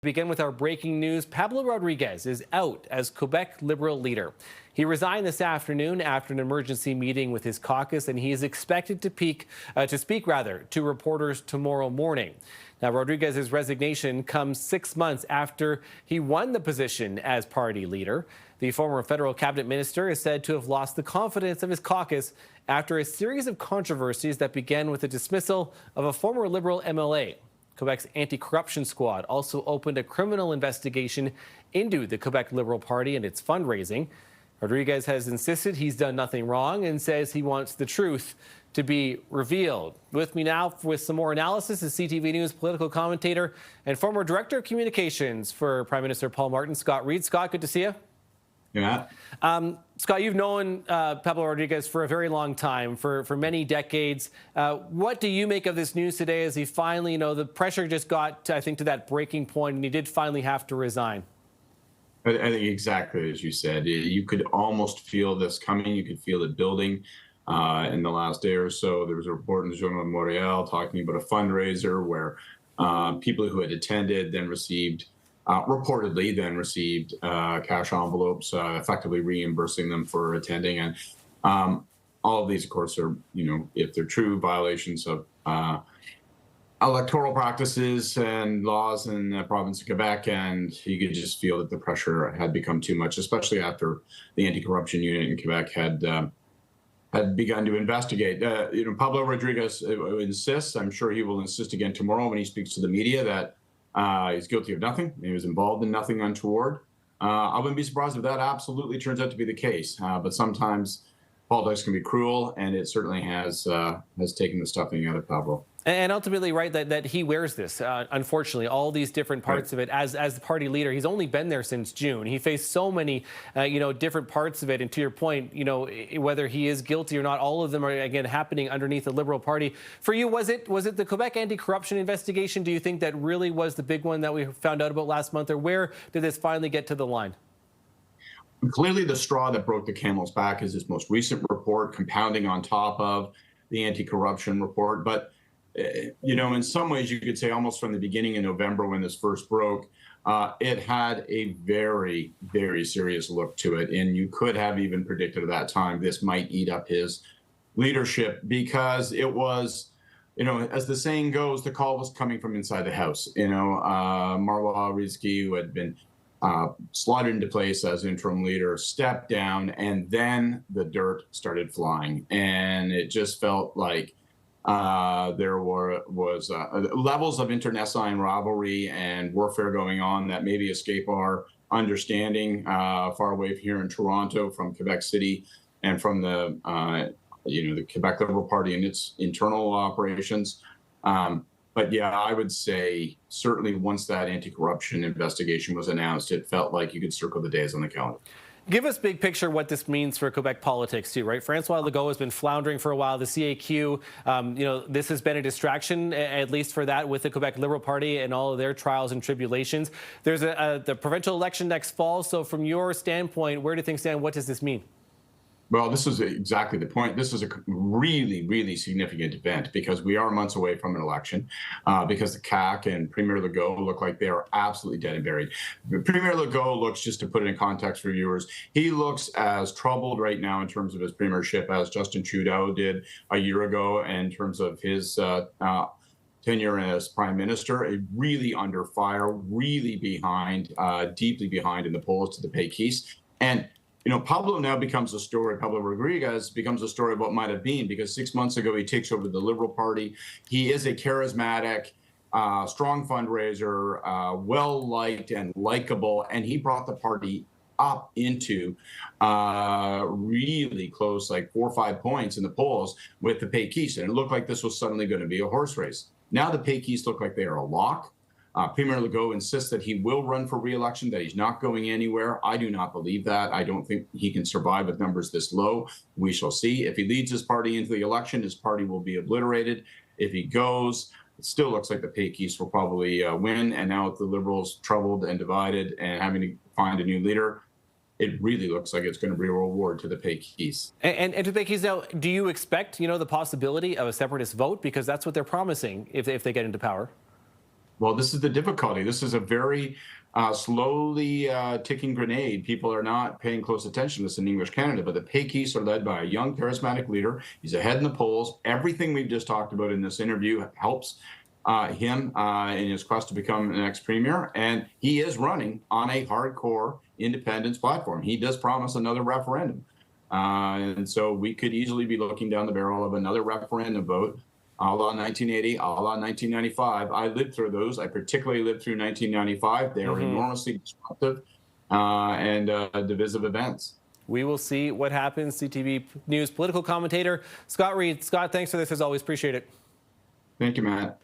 Begin with our breaking news. Pablo Rodriguez is out as Quebec Liberal leader. He resigned this afternoon after an emergency meeting with his caucus, and he is expected to speak to reporters tomorrow morning. Now, Rodriguez's resignation comes 6 months after he won the position as party leader. The former federal cabinet minister is said to have lost the confidence of his caucus after a series of controversies that began with the dismissal of a former Liberal MLA. Quebec's anti-corruption squad also opened a criminal investigation into the Quebec Liberal Party and its fundraising. Rodriguez has insisted he's done nothing wrong and says he wants the truth to be revealed. With me now with some more analysis is CTV News political commentator and former director of communications for Prime Minister Paul Martin, Scott Reid. Scott, good to see you. Yeah. Scott, you've known Pablo Rodriguez for a very long time, for many decades. What do you make of this news today as he finally, the pressure just got, I think, to that breaking point and he did finally have to resign? I think exactly as you said. You could almost feel this coming. You could feel it building in the last day or so. There was a report in the Journal of Montreal talking about a fundraiser where people who had attended then reportedly received cash envelopes, effectively reimbursing them for attending. And all of these, of course, are, if they're true, violations of electoral practices and laws in the province of Quebec. And you could just feel that the pressure had become too much, especially after the anti-corruption unit in Quebec had begun to investigate. Pablo Rodriguez insists, I'm sure he will insist again tomorrow when he speaks to the media, that he's guilty of nothing. He was involved in nothing untoward. I wouldn't be surprised if that absolutely turns out to be the case. But sometimes politics can be cruel, and it certainly has taken the stuffing out of Pablo. And ultimately, right, that he wears this, unfortunately, all these different parts of it as the party leader. He's only been there since June. He faced so many, different parts of it. And to your point, whether he is guilty or not, all of them are, again, happening underneath the Liberal Party. For you, was it the Quebec anti-corruption investigation? Do you think that really was the big one that we found out about last month? Or where did this finally get to the line? Clearly, the straw that broke the camel's back is this most recent report, compounding on top of the anti-corruption report. But in some ways, you could say almost from the beginning in November when this first broke, it had a very, very serious look to it. And you could have even predicted at that time this might eat up his leadership, because it was, as the saying goes, the call was coming from inside the house. Marwa Rizki, who had been slotted into place as interim leader, stepped down, and then the dirt started flying. And it just felt like there was levels of internecine rivalry and warfare going on that maybe escape our understanding far away from here in Toronto, from Quebec City, and from the Quebec Liberal Party and its internal operations. But yeah, I would say certainly once that anti-corruption investigation was announced, it felt like you could circle the days on the calendar. Give us big picture what this means for Quebec politics too, right? Francois Legault has been floundering for a while. The CAQ, this has been a distraction, at least for that, with the Quebec Liberal Party and all of their trials and tribulations. There's the provincial election next fall. So from your standpoint, where do things stand? What does this mean? Well, this is exactly the point. This is a really, really significant event because we are months away from an election, because the CAQ and Premier Legault look like they are absolutely dead and buried. Premier Legault looks, just to put it in context for viewers, he looks as troubled right now in terms of his premiership as Justin Trudeau did a year ago in terms of his tenure as prime minister. Really under fire, really behind, deeply behind in the polls to the Péquistes. And Pablo now becomes a story. Pablo Rodriguez becomes a story of what might have been, because 6 months ago he takes over the Liberal Party. He is a charismatic, strong fundraiser, well-liked and likable, and he brought the party up into really close, like 4 or 5 points in the polls with the Péquistes, and it looked like this was suddenly going to be a horse race. Now the Péquistes look like they are a lock. Premier Legault insists that he will run for re-election, that he's not going anywhere. I do not believe that. I don't think he can survive with numbers this low. We shall see. If he leads his party into the election, his party will be obliterated. If he goes, it still looks like the Péquistes will probably win. And now with the Liberals troubled and divided and having to find a new leader, it really looks like it's going to be a reward to the Péquistes. And to the Péquistes now, do you expect, the possibility of a separatist vote? Because that's what they're promising if they get into power. Well, this is the difficulty. This is a very slowly ticking grenade. People are not paying close attention to this in English Canada, but the Péquistes are led by a young, charismatic leader. He's ahead in the polls. Everything we've just talked about in this interview helps him in his quest to become the next premier, and he is running on a hardcore independence platform. He does promise another referendum, and so we could easily be looking down the barrel of another referendum vote, a la 1980, a la 1995. I lived through those. I particularly lived through 1995. They are enormously disruptive and divisive events. We will see what happens. CTV News political commentator Scott Reid. Scott, thanks for this as always. Appreciate it. Thank you, Matt.